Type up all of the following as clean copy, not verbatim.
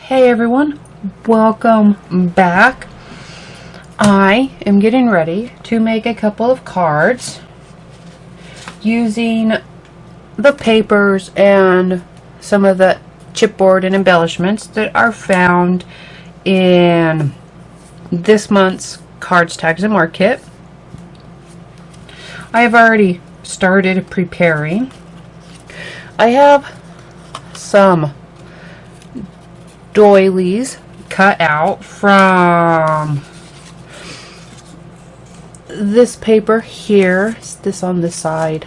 Hey everyone, welcome back. I am getting ready to make a couple of cards using the papers and some of the chipboard and embellishments that are found in this month's Cards, Tags, and More kit. I have already started preparing. I have some doilies cut out from this paper here, this on this side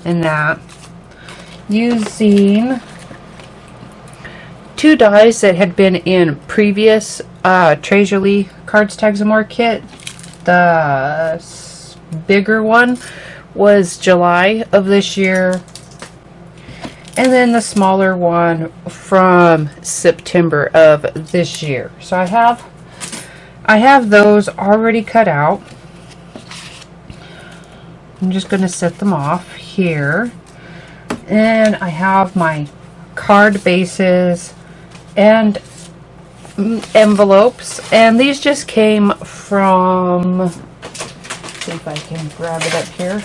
and that, using two dies that had been in previous Tres Jolie Cards, Tags, and More kit. The bigger one was July of this year, and then the smaller one from September of this year. So I have those already cut out. I'm just going to set them off here. And I have my card bases and envelopes, and these just came from, let's see if I can grab it up here,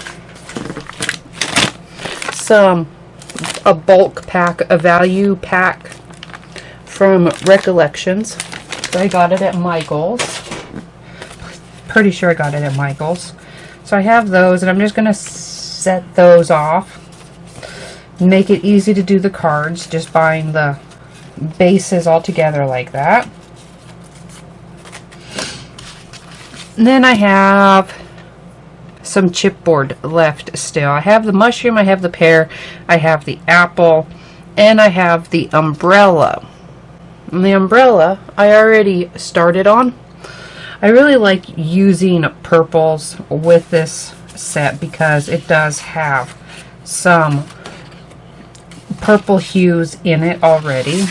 a bulk pack, a value pack from Recollections. So I got it at Michael's. Pretty sure I got it at Michael's. So I have those, and I'm just going to set those off. Make it easy to do the cards, just buying the bases all together like that. And then I have some chipboard left still. I have the mushroom, I have the pear, I have the apple, and I have the umbrella. And the umbrella I already started on. I really like using purples with this set because it does have some purple hues in it already.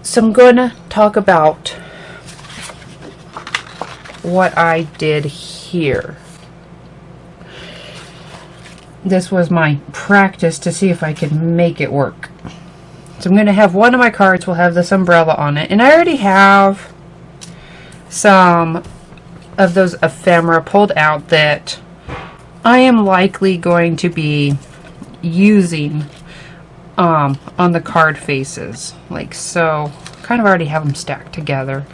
So I'm going to talk about what I did here. This was my practice to see if I could make it work. So I'm going to have one of my cards will have this umbrella on it, and I already have some of those ephemera pulled out that I am likely going to be using on the card faces, like so. Kind of already have them stacked together.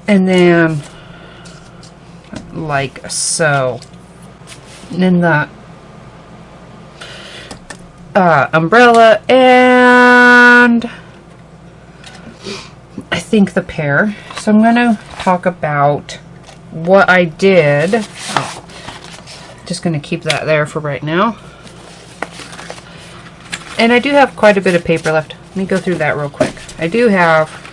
And then like so. And then the umbrella, and I think the pear. So I'm going to talk about what I did. Just going to keep that there for right now. And I do have quite a bit of paper left. Let me go through that real quick. I do have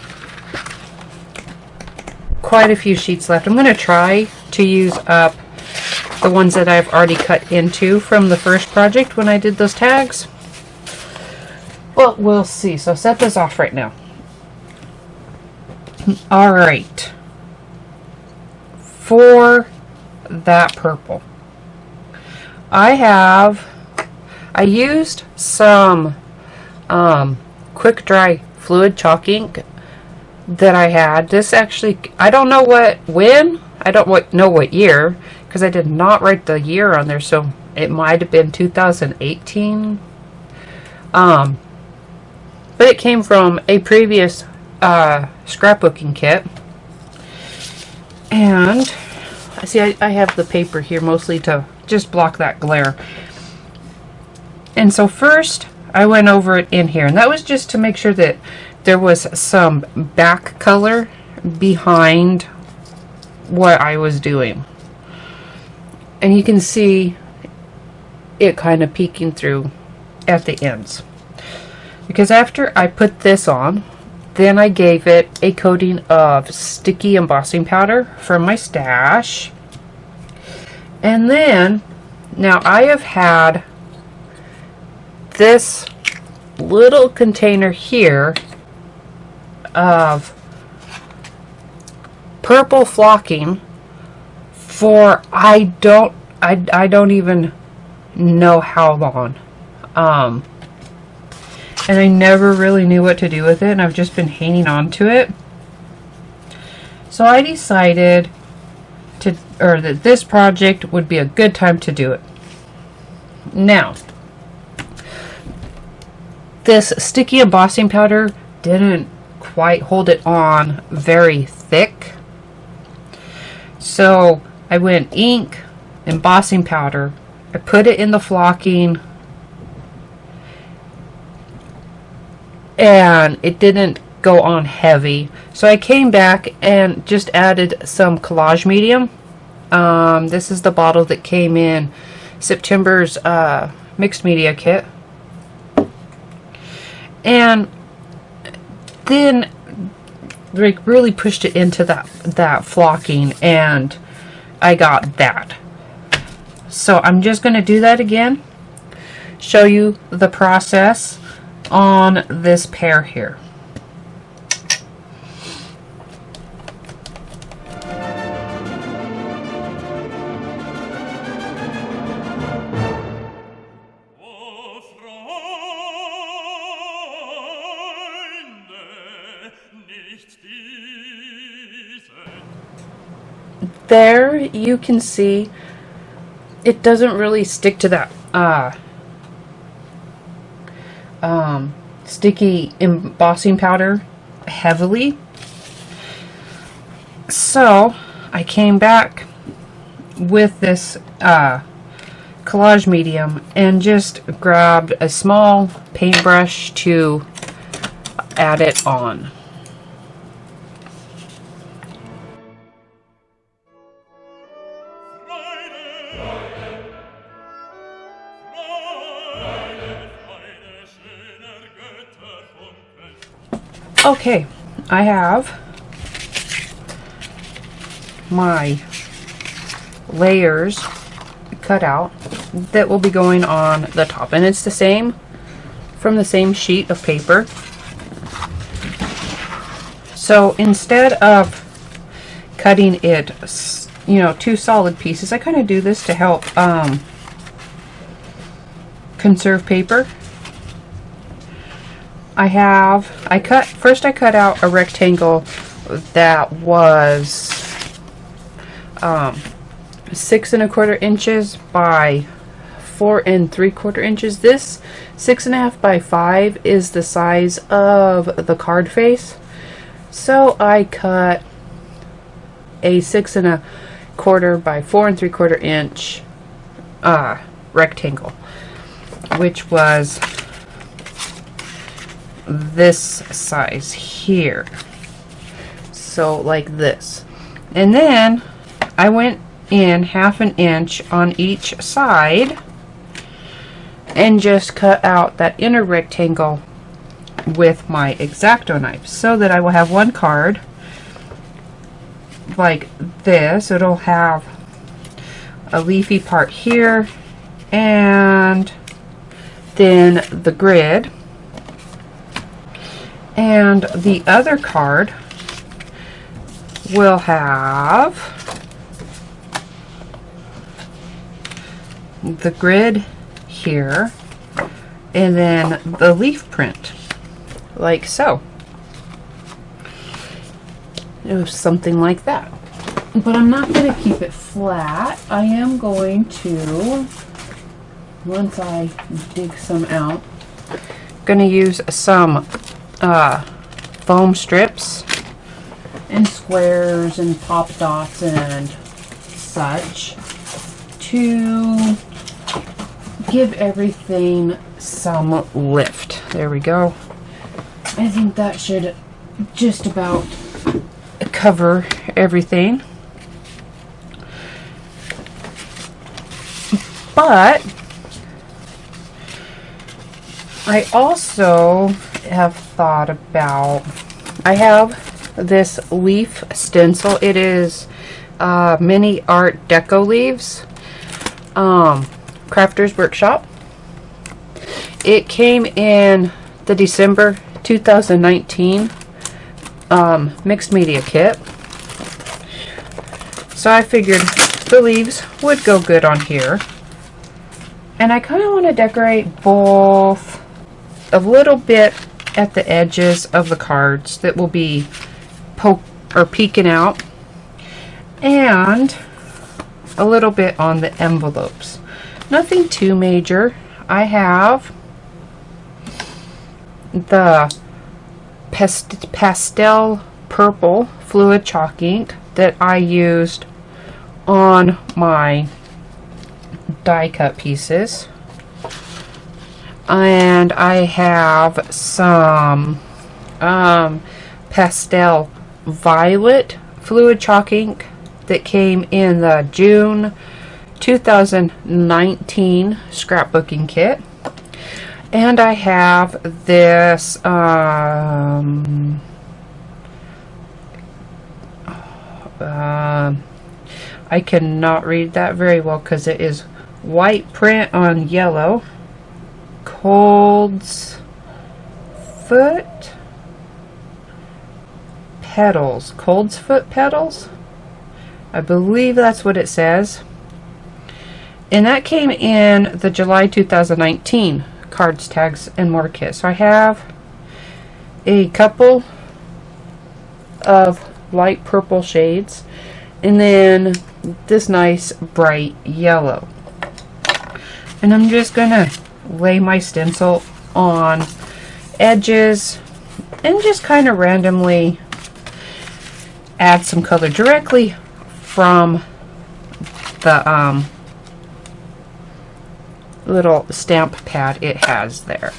quite a few sheets left. I'm going to try to use up the ones that I've already cut into from the first project when I did those tags. But we'll see. So set this off right now. Alright. For that purple, I used some quick dry fluid chalk ink that I had. This actually, I don't know I don't know what year, because I did not write the year on there, so it might have been 2018. But it came from a previous scrapbooking kit. And see, I have the paper here mostly to just block that glare. And so first I went over it in here, and that was just to make sure that there was some back color behind what I was doing. And you can see it kind of peeking through at the ends. Because after I put this on, then I gave it a coating of sticky embossing powder from my stash. And then, now I have had this little container here of purple flocking for I don't even know how long. and I never really knew what to do with it, and I've just been hanging on to it. So I decided that this project would be a good time to do it. Now, this sticky embossing powder didn't quite hold it on very thick. So I went ink, embossing powder, I put it in the flocking, and it didn't go on heavy. So I came back and just added some collage medium. This is the bottle that came in September's mixed media kit. And then like really pushed it into that flocking, and I got that. So I'm just going to do that again, show you the process on this pair here. There you can see it doesn't really stick to that sticky embossing powder heavily. So I came back with this collage medium and just grabbed a small paintbrush to add it on. Okay, I have my layers cut out that will be going on the top, and it's the same from the same sheet of paper. So instead of cutting it, you know, two solid pieces, I kind of do this to help conserve paper. I cut out a rectangle that was 6 1/4 inches by 4 3/4 inches. This 6 1/2 by 5 is the size of the card face. So I cut a 6 1/4 by 4 3/4 inch rectangle, which was this size here, so like this. And then I went in 1/2 inch on each side and just cut out that inner rectangle with my X-Acto knife, so that I will have one card like this. It'll have a leafy part here, and then the grid. And the other card will have the grid here, and then the leaf print, like so. It was something like that. But I'm not going to keep it flat. I am going to, once I dig some out, going to use some foam strips and squares and pop dots and such to give everything some lift. There we go. I think that should just about cover everything. But I also have thought about, I have this leaf stencil. It is mini art deco leaves, Crafter's Workshop. It came in the December 2019 mixed media kit, so I figured the leaves would go good on here. And I kind of want to decorate both a little bit at the edges of the cards that will be peeking out, and a little bit on the envelopes. Nothing too major. I have the pastel purple fluid chalk ink that I used on my die cut pieces, and I have some pastel violet fluid chalk ink that came in the June 2019 scrapbooking kit. And I have this I cannot read that very well because it is white print on yellow. Cold's Foot Petals. Cold's Foot Petals? I believe that's what it says. And that came in the July 2019 cards, tags, and more kit. So I have a couple of light purple shades, and then this nice bright yellow. And I'm just gonna lay my stencil on edges and just kind of randomly add some color directly from the little stamp pad it has there.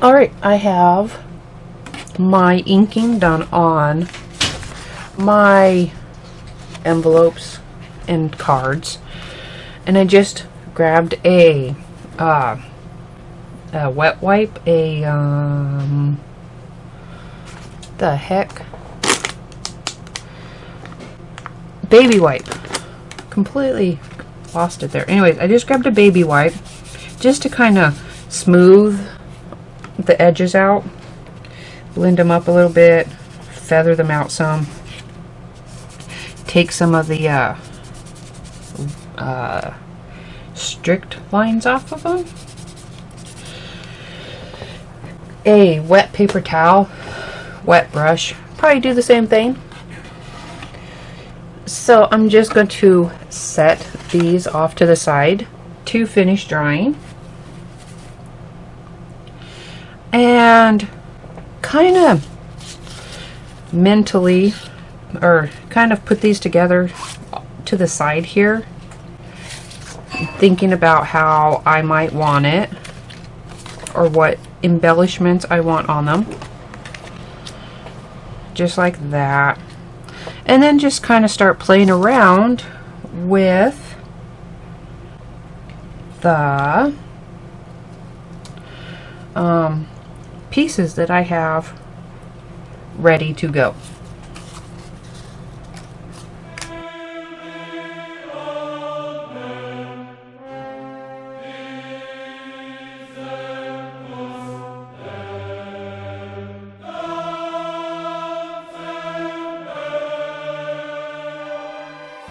Alright, I have my inking done on my envelopes and cards, and I just grabbed a wet wipe, the heck, baby wipe. Completely lost it there. Anyways, I just grabbed a baby wipe just to kind of smooth the edges out, blend them up a little bit, feather them out some, take some of the strict lines off of them. A wet paper towel, wet brush, probably do the same thing. So I'm just going to set these off to the side to finish drying, and kind of mentally, or kind of put these together to the side here, thinking about how I might want it or what embellishments I want on them, just like that. And then just kind of start playing around with the pieces that I have ready to go.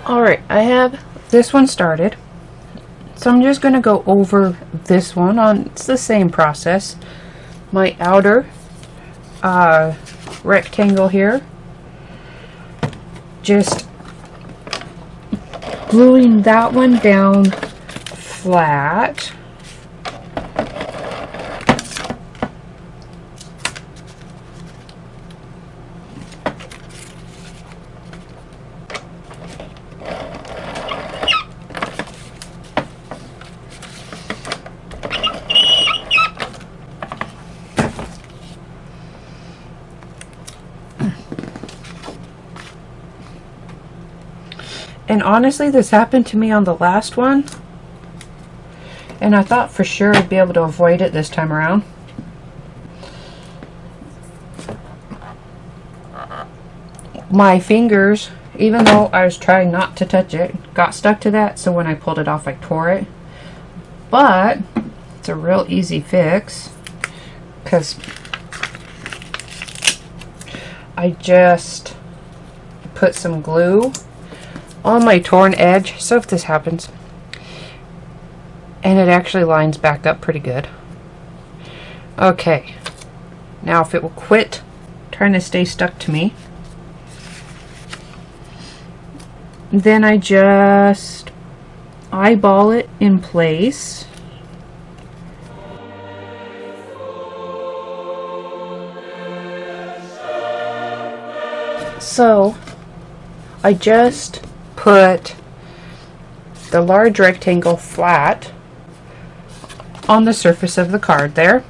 Alright, I have this one started, so I'm just going to go over this one on, it's the same process. My outer rectangle here, just gluing that one down flat. And honestly, this happened to me on the last one, and I thought for sure I'd be able to avoid it this time around. My fingers, even though I was trying not to touch it, got stuck to that, so when I pulled it off I tore it. But it's a real easy fix because I just put some glue on my torn edge, so if this happens, and it actually lines back up pretty good. Okay, now if it will quit trying to stay stuck to me, then I just eyeball it in place. So I just put the large rectangle flat on the surface of the card there.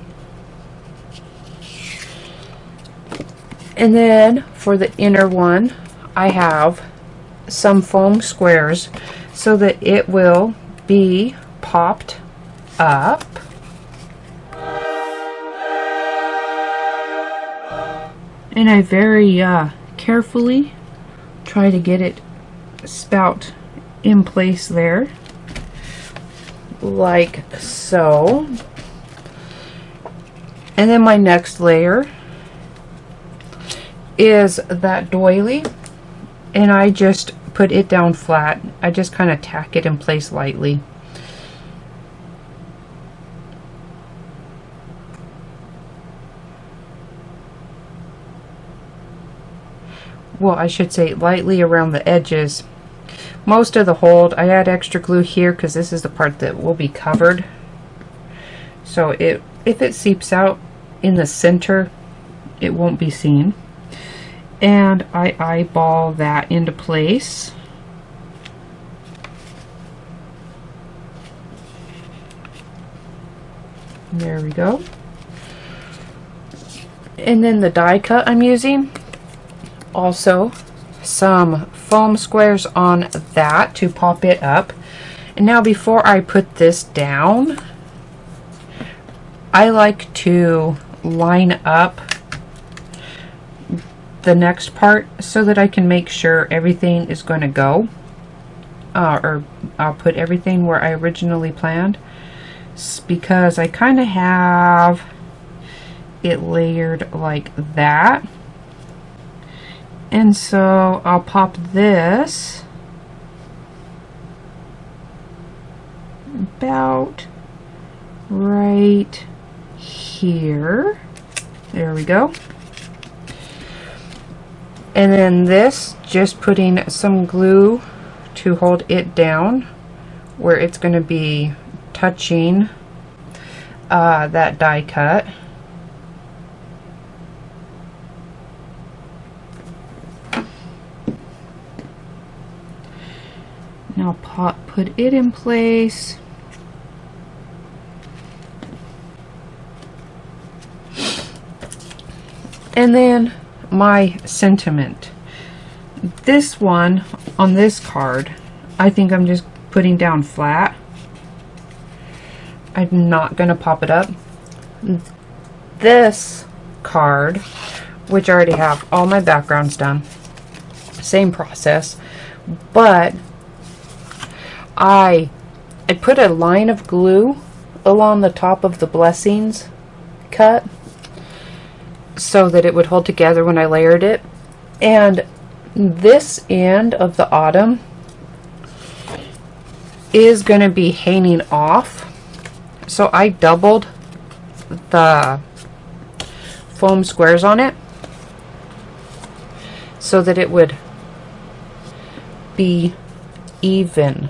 And then for the inner one, I have some foam squares so that it will be popped up. And I very carefully try to get it spout in place there, like so. And then my next layer is that doily, and I just put it down flat. I just kind of tack it in place lightly. Well, I should say lightly around the edges. Most of the hold, I add extra glue here because this is the part that will be covered. So if it seeps out in the center, it won't be seen. And I eyeball that into place. There we go. And then the die cut I'm using, also some foam squares on that to pop it up. And now before I put this down, I like to line up the next part so that I can make sure everything is going to go, or I'll put everything where I originally planned, because I kind of have it layered like that. And so I'll pop this about right here. There we go. And then this, just putting some glue to hold it down where it's going to be touching that die cut. Now put it in place. And then my sentiment. This one on this card, I think I'm just putting down flat. I'm not going to pop it up. This card, which I already have all my backgrounds done, same process, but I put a line of glue along the top of the blessings cut so that it would hold together when I layered it. And this end of the autumn is going to be hanging off, so I doubled the foam squares on it so that it would be even.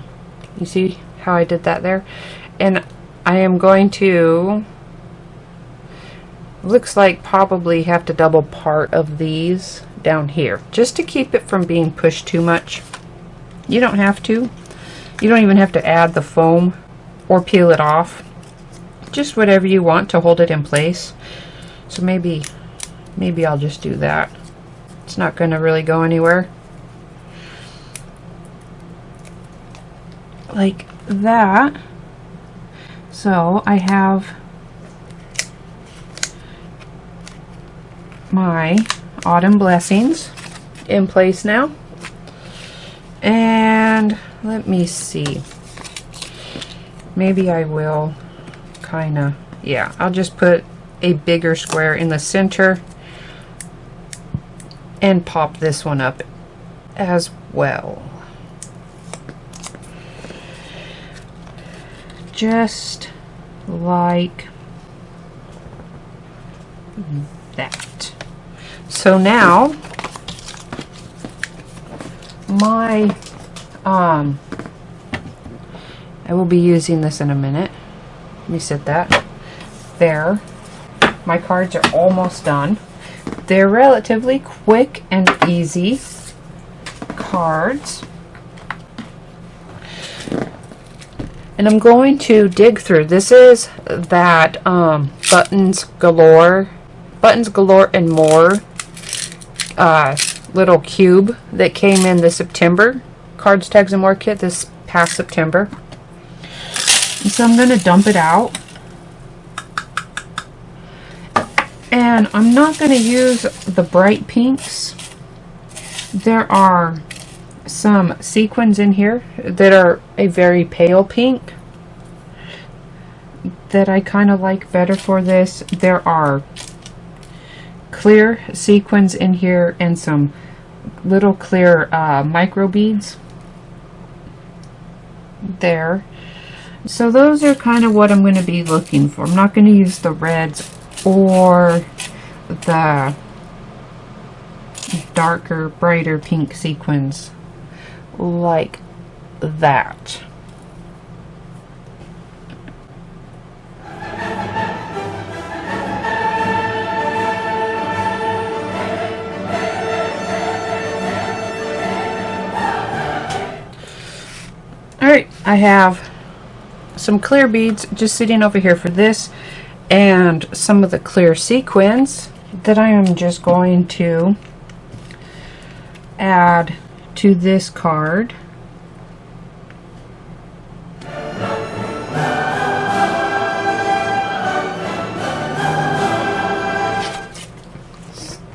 You see how I did that there? And I am going to, looks like probably have to double part of these down here just to keep it from being pushed too much. You don't have to. You don't even have to add the foam or peel it off. Just whatever you want to hold it in place. So maybe I'll just do that. It's not going to really go anywhere. Like that. So I have my Autumn Blessings in place now. And let me see. Maybe I will yeah, I'll just put a bigger square in the center and pop this one up as well. Just like that. So now my I will be using this in a minute. Let me set that there. My cards are almost done. They're relatively quick and easy cards. And I'm going to dig through. This is that Buttons Galore and More little cube that came in the September Cards, Tags, and More kit this past September. And so I'm going to dump it out. And I'm not going to use the bright pinks. There are some sequins in here that are a very pale pink that I kind of like better for this. There are clear sequins in here and some little clear micro beads there. So those are kind of what I'm going to be looking for. I'm not going to use the reds or the darker, brighter pink sequins like that. Alright, I have some clear beads just sitting over here for this, and some of the clear sequins that I am just going to add to this card.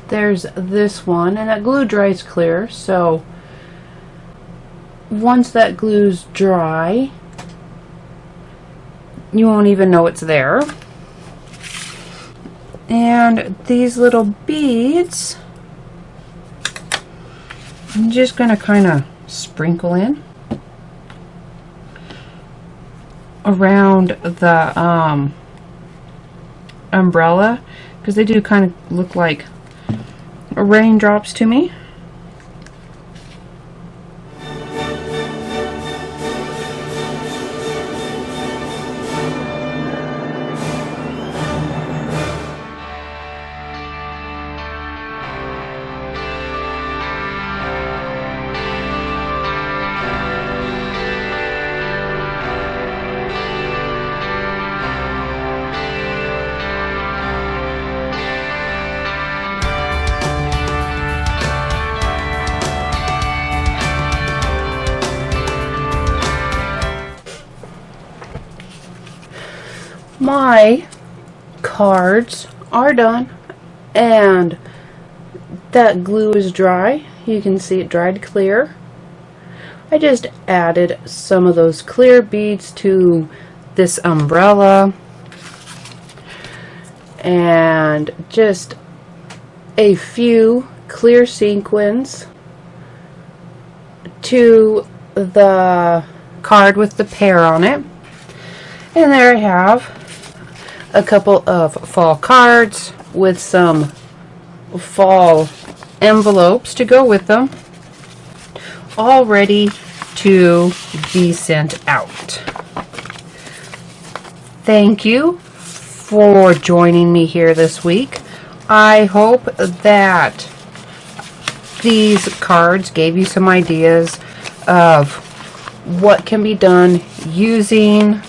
There's this one, and that glue dries clear, so once that glue's dry, you won't even know it's there. And these little beads, I'm just going to kind of sprinkle in around the umbrella, because they do kind of look like raindrops to me. My cards are done, and that glue is dry. You can see it dried clear. I just added some of those clear beads to this umbrella and just a few clear sequins to the card with the pear on it. And there I have a couple of fall cards with some fall envelopes to go with them, all ready to be sent out. Thank you for joining me here this week. I hope that these cards gave you some ideas of what can be done using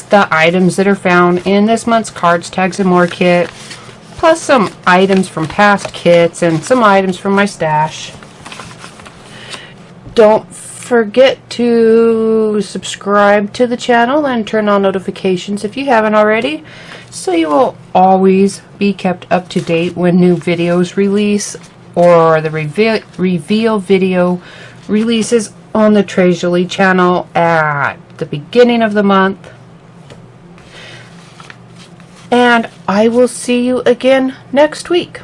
the items that are found in this month's Cards, Tags, and More kit, plus some items from past kits and some items from my stash. Don't forget to subscribe to the channel and turn on notifications if you haven't already, so you will always be kept up to date when new videos release or the reveal video releases on the Tres Jolie channel at the beginning of the month. And I will see you again next week.